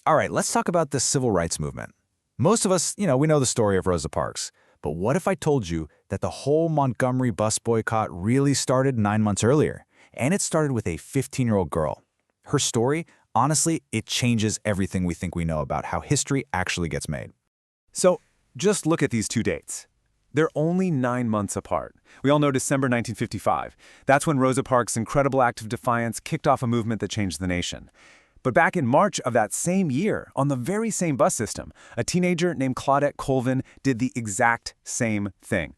All right, let's talk about the civil rights movement. Most of us, we know the story of Rosa Parks. But what if I told you that the whole Montgomery bus boycott really started 9 months earlier? And it started with a 15-year-old girl. Her story, honestly, it changes everything we think we know about how history actually gets made. So, just look at these two dates. They're only 9 months apart. We all know December 1955. That's when Rosa Parks' incredible act of defiance kicked off a movement that changed the nation. But back in March of that same year, on the very same bus system, a teenager named Claudette Colvin did the exact same thing.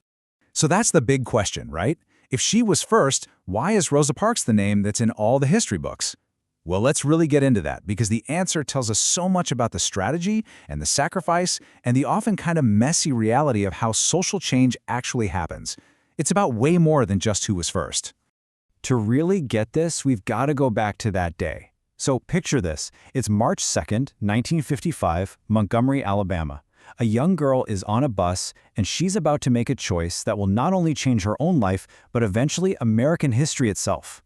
So that's the big question, right? If she was first, why is Rosa Parks the name that's in all the history books? Well, let's really get into that, because the answer tells us so much about the strategy and the sacrifice and the often kind of messy reality of how social change actually happens. It's about way more than just who was first. To really get this, we've got to go back to that day. So picture this. It's March 2nd, 1955, Montgomery, Alabama. A young girl is on a bus, and she's about to make a choice that will not only change her own life, but eventually American history itself.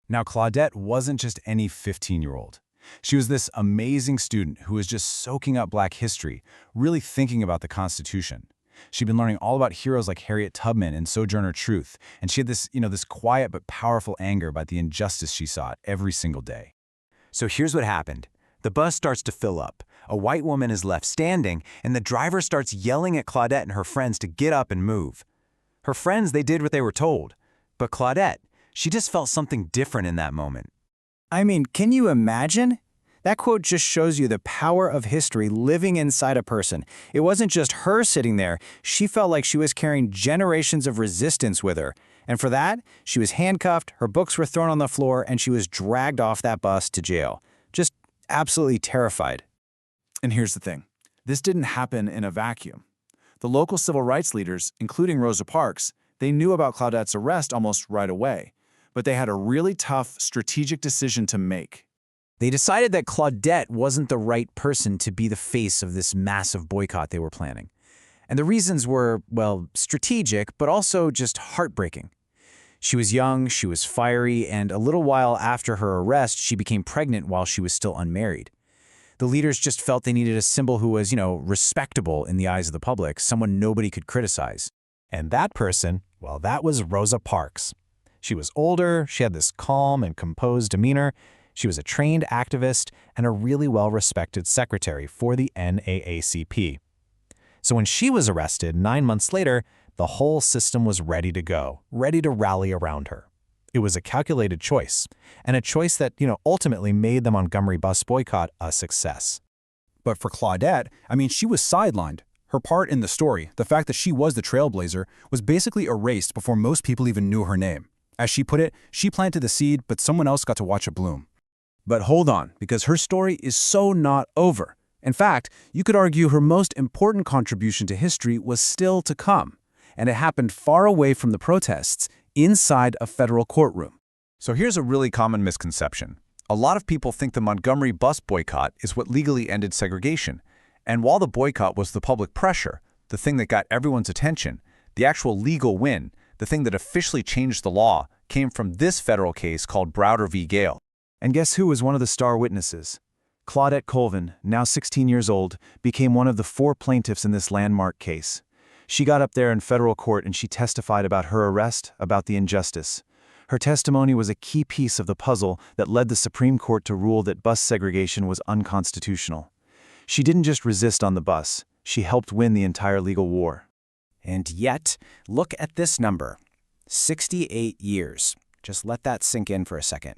Now, Claudette wasn't just any 15-year-old. She was this amazing student who was just soaking up Black history, really thinking about the Constitution. She'd been learning all about heroes like Harriet Tubman and Sojourner Truth, and she had this quiet but powerful anger about the injustice she saw every single day. So here's what happened. The bus starts to fill up. A white woman is left standing, and the driver starts yelling at Claudette and her friends to get up and move. Her friends, they did what they were told. But Claudette, she just felt something different in that moment. I mean, can you imagine? That quote just shows you the power of history living inside a person. It wasn't just her sitting there. She felt like she was carrying generations of resistance with her. And for that, she was handcuffed, her books were thrown on the floor, and she was dragged off that bus to jail. Just absolutely terrified. And here's the thing. This didn't happen in a vacuum. The local civil rights leaders, including Rosa Parks, they knew about Claudette's arrest almost right away. But they had a really tough, strategic decision to make. They decided that Claudette wasn't the right person to be the face of this massive boycott they were planning. And the reasons were, well, strategic, but also just heartbreaking. She was young, she was fiery, and a little while after her arrest, she became pregnant while she was still unmarried. The leaders just felt they needed a symbol who was, respectable in the eyes of the public, someone nobody could criticize. And that person, well, that was Rosa Parks. She was older, she had this calm and composed demeanor, she was a trained activist and a really well-respected secretary for the NAACP. So when she was arrested 9 months later, the whole system was ready to go, ready to rally around her. It was a calculated choice, and a choice that, ultimately made the Montgomery bus boycott a success. But for Claudette, she was sidelined. Her part in the story, the fact that she was the trailblazer, was basically erased before most people even knew her name. As she put it, she planted the seed, but someone else got to watch it bloom. But hold on, because her story is so not over. In fact, you could argue her most important contribution to history was still to come, and it happened far away from the protests, inside a federal courtroom. So here's a really common misconception. A lot of people think the Montgomery bus boycott is what legally ended segregation. And while the boycott was the public pressure, the thing that got everyone's attention, the actual legal win, the thing that officially changed the law, came from this federal case called Browder v. Gale. And guess who was one of the star witnesses? Claudette Colvin, now 16 years old, became one of the 4 plaintiffs in this landmark case. She got up there in federal court and she testified about her arrest, about the injustice. Her testimony was a key piece of the puzzle that led the Supreme Court to rule that bus segregation was unconstitutional. She didn't just resist on the bus, she helped win the entire legal war. And yet, look at this number. 68 years. Just let that sink in for a second.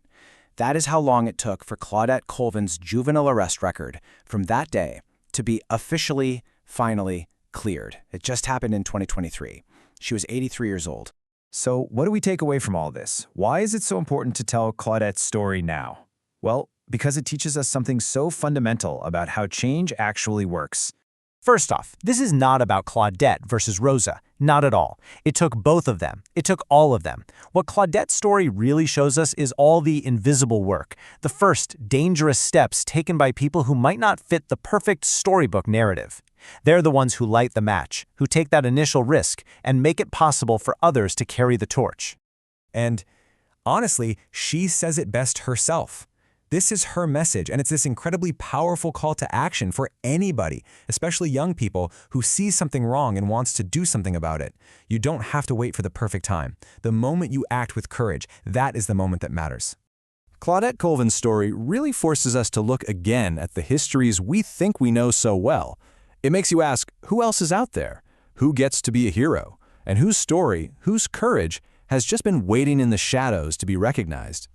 That is how long it took for Claudette Colvin's juvenile arrest record from that day to be officially, finally cleared. It just happened in 2023. She was 83 years old. So what do we take away from all this? Why is it so important to tell Claudette's story now? Well, because it teaches us something so fundamental about how change actually works. First off, this is not about Claudette versus Rosa. Not at all. It took both of them. It took all of them. What Claudette's story really shows us is all the invisible work, the first dangerous steps taken by people who might not fit the perfect storybook narrative. They're the ones who light the match, who take that initial risk and make it possible for others to carry the torch. And honestly, she says it best herself. This is her message, and it's this incredibly powerful call to action for anybody, especially young people who see something wrong and wants to do something about it. You don't have to wait for the perfect time. The moment you act with courage, that is the moment that matters. Claudette Colvin's story really forces us to look again at the histories we think we know so well. It makes you ask, who else is out there? Who gets to be a hero? And whose story, whose courage, has just been waiting in the shadows to be recognized?